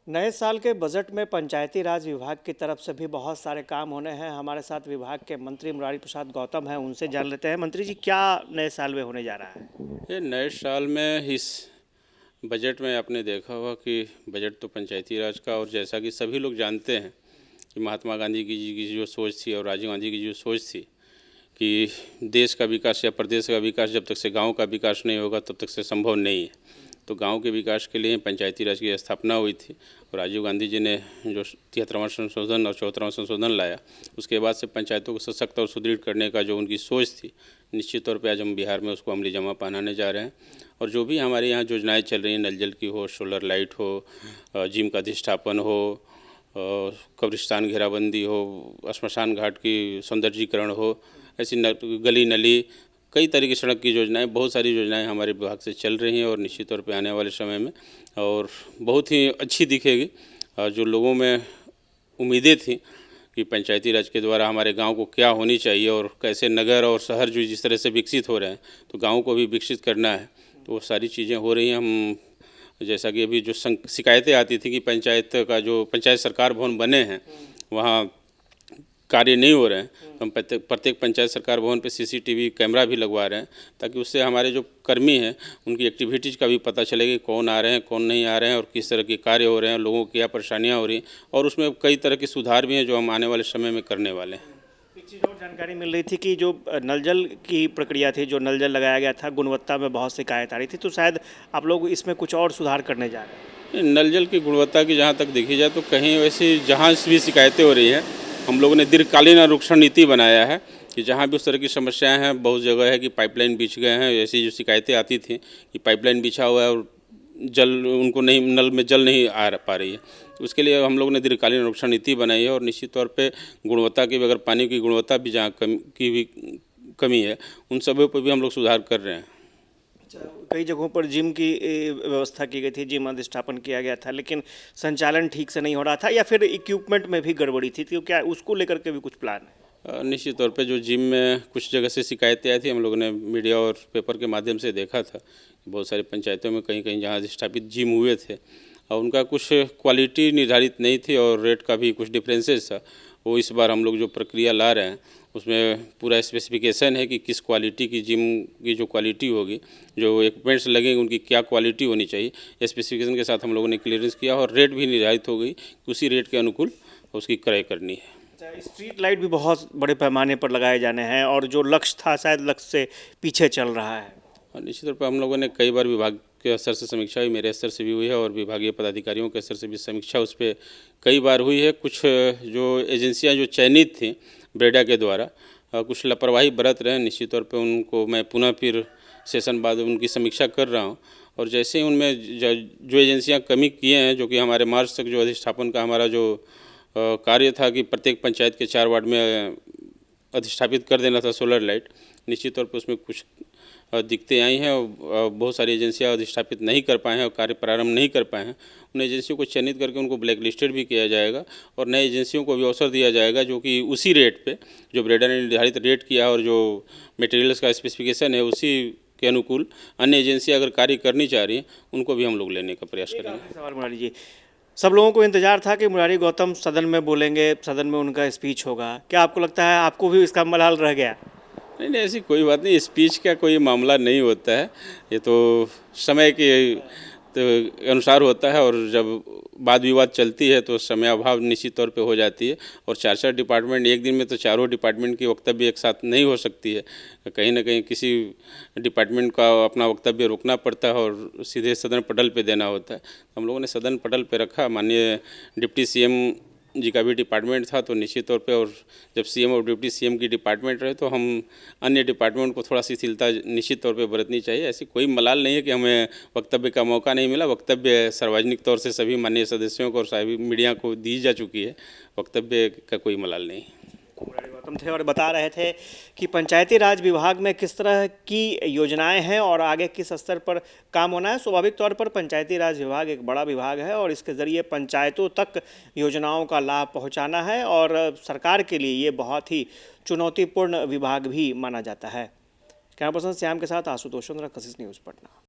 नए साल के बजट में पंचायती राज विभाग की तरफ से भी बहुत सारे काम होने हैं। हमारे साथ विभाग के मंत्री मुरारी प्रसाद गौतम हैं, उनसे जान लेते हैं। मंत्री जी, क्या नए साल में होने जा रहा है? ये नए साल में इस बजट में आपने देखा होगा कि बजट तो पंचायती राज का, और जैसा कि सभी लोग जानते हैं कि महात्मा गांधी जी की जो सोच थी और राजीव गांधी की जो सोच थी कि देश का विकास या प्रदेश का विकास जब तक से गांव का विकास नहीं होगा तब तक से संभव नहीं है। तो गांव के विकास के लिए पंचायती राज की स्थापना हुई थी और राजीव गांधी जी ने जो 73वां संशोधन और 74वां संशोधन लाया, उसके बाद से पंचायतों को सशक्त और सुदृढ़ करने का जो उनकी सोच थी, निश्चित तौर पे आज हम बिहार में उसको अमली जमा पहनाने जा रहे हैं। और जो भी हमारे यहाँ योजनाएं चल रही हैं, नल जल की हो, सोलर लाइट हो, जिम का अधिष्ठापन हो, कब्रिस्तान घेराबंदी हो, श्मशान घाट की सौंदर्यीकरण हो, ऐसी गली नली, कई तरह की सड़क की योजनाएं, बहुत सारी योजनाएं हमारे विभाग से चल रही हैं और निश्चित तौर पे आने वाले समय में और बहुत ही अच्छी दिखेगी। जो लोगों में उम्मीदें थी कि पंचायती राज के द्वारा हमारे गांव को क्या होनी चाहिए और कैसे नगर और शहर जो जिस तरह से विकसित हो रहे हैं, तो गाँव को भी विकसित करना है, तो वो सारी चीज़ें हो रही हैं। हम जैसा कि अभी जो शिकायतें आती थी कि पंचायत का जो पंचायत सरकार भवन बने हैं वहाँ कार्य नहीं हो रहे हैं, तो हम प्रत्येक पंचायत सरकार भवन पे सीसीटीवी कैमरा भी लगवा रहे हैं ताकि उससे हमारे जो कर्मी हैं उनकी एक्टिविटीज़ का भी पता चले कि कौन आ रहे हैं, कौन नहीं आ रहे हैं और किस तरह के कार्य हो रहे हैं, लोगों की क्या परेशानियाँ हो रही हैं, और उसमें कई तरह के सुधार भी हैं जो हम आने वाले समय में करने वाले हैं। एक चीज़ और जानकारी मिल रही थी कि जो नल जल की प्रक्रिया थी, जो नल जल लगाया गया था, गुणवत्ता में बहुत शिकायत आ रही थी, तो शायद आप लोग इसमें कुछ और सुधार करने जा रहे हैं। नल जल की गुणवत्ता की जहाँ तक देखी जाए तो कहीं वैसी जहाँ भी शिकायतें हो रही हैं, हम लोगों ने दीर्घकालीन अनुरक्षण नीति बनाया है कि जहाँ भी उस तरह की समस्याएं हैं, बहुत जगह है कि पाइपलाइन बिछ गए हैं, ऐसी जो शिकायतें आती थी कि पाइपलाइन बिछा हुआ है और जल उनको नहीं, नल में जल नहीं आ पा रही है, तो उसके लिए हम लोगों ने दीर्घकालीन अनुरक्षण नीति बनाई है और निश्चित तौर पे गुणवत्ता की भी, अगर पानी की गुणवत्ता भी जहाँ कमी है, उन सबों पर भी हम लोग सुधार कर रहे हैं। कई जगहों पर जिम की व्यवस्था की गई थी, जिम अधिष्ठापन किया गया था, लेकिन संचालन ठीक से नहीं हो रहा था या फिर इक्विपमेंट में भी गड़बड़ी थी, तो क्या उसको लेकर के भी कुछ प्लान है? निश्चित तौर पे जो जिम में कुछ जगह से शिकायतें आई थी, हम लोगों ने मीडिया और पेपर के माध्यम से देखा था कि बहुत सारी पंचायतों में कहीं कहीं जहाँ स्थापित जिम हुए थे और उनका कुछ क्वालिटी निर्धारित नहीं थी और रेट का भी कुछ डिफरेंसेस था। वो इस बार हम लोग जो प्रक्रिया ला रहे हैं उसमें पूरा स्पेसिफिकेशन है कि किस क्वालिटी की जिम की जो क्वालिटी होगी, जो इक्विपमेंट्स लगेंगे उनकी क्या क्वालिटी होनी चाहिए, स्पेसिफिकेशन के साथ हम लोगों ने क्लियरेंस किया और रेट भी निर्धारित हो गई, उसी रेट के अनुकूल उसकी क्रय करनी है। स्ट्रीट लाइट भी बहुत बड़े पैमाने पर लगाए जाने हैं और जो लक्ष्य था शायद लक्ष्य से पीछे चल रहा है। और निश्चित तौर पर हम लोगों ने कई बार विभाग के स्तर से समीक्षा हुई, मेरे स्तर से भी हुई है और विभागीय पदाधिकारियों के स्तर से भी समीक्षा उस पर कई बार हुई है। कुछ जो एजेंसियां जो चयनित थी ब्रेडा के द्वारा कुछ लापरवाही बरत रहे हैं, निश्चित तौर पे उनको मैं पुनः फिर सेशन बाद उनकी समीक्षा कर रहा हूँ और जैसे ही उनमें जो एजेंसियाँ कमी किए हैं, जो कि हमारे मार्च तक जो अधिष्ठापन का हमारा जो कार्य था कि प्रत्येक पंचायत के 4 वार्ड में अधिष्ठापित कर देना था सोलर लाइट, निश्चित तौर पर उसमें कुछ दिक्कतें आई हैं और बहुत सारी एजेंसियां अधिष्ठापित नहीं कर पाए हैं और कार्य प्रारंभ नहीं कर पाए हैं। उन एजेंसियों को चयनित करके उनको ब्लैक लिस्टेड भी किया जाएगा और नए एजेंसियों को भी अवसर दिया जाएगा जो कि उसी रेट पे जो ब्रेडा ने निर्धारित रेट किया और जो मटेरियल्स का स्पेसिफिकेशन है उसी के अनुकूल अन्य एजेंसियाँ अगर कार्य करनी चाह रही हैं उनको भी हम लोग लेने का प्रयास करेंगे। सवाल मुरारी जी, सब लोगों को इंतजार था कि मुरारी गौतम सदन में बोलेंगे, सदन में उनका स्पीच होगा, क्या आपको लगता है आपको भी इसका मलाल रह गया? नहीं नहीं, ऐसी कोई बात नहीं, स्पीच का कोई मामला नहीं होता है, ये तो समय के तो अनुसार होता है और जब वाद विवाद चलती है तो समय अभाव निश्चित तौर पे हो जाती है और 4 डिपार्टमेंट एक दिन में तो चारों डिपार्टमेंट की वक्तव्य एक साथ नहीं हो सकती है, कहीं ना कहीं किसी डिपार्टमेंट का अपना वक्तव्य रोकना पड़ता है और सीधे सदन पटल पे देना होता है। हम लोगों ने सदन पटल पे रखा, माननीय डिप्टी सीएम जी का भी डिपार्टमेंट था तो निश्चित तौर पे, और जब सीएम और डिप्टी सीएम की डिपार्टमेंट रहे तो हम अन्य डिपार्टमेंट को थोड़ा सी शिथिलता निश्चित तौर पे बरतनी चाहिए। ऐसी कोई मलाल नहीं है कि हमें वक्तव्य का मौका नहीं मिला, वक्तव्य सार्वजनिक तौर से सभी माननीय सदस्यों को और सभी मीडिया को दी जा चुकी है, वक्तव्य का कोई मलाल नहीं। मुरारी गौतम थे और बता रहे थे कि पंचायती राज विभाग में किस तरह की योजनाएं हैं और आगे किस स्तर पर काम होना है। स्वाभाविक तौर पर पंचायती राज विभाग एक बड़ा विभाग है और इसके ज़रिए पंचायतों तक योजनाओं का लाभ पहुंचाना है और सरकार के लिए ये बहुत ही चुनौतीपूर्ण विभाग भी माना जाता है। कैमरा पर्सन श्याम के साथ आशुतोष चंद्र, कशिश न्यूज़, पटना।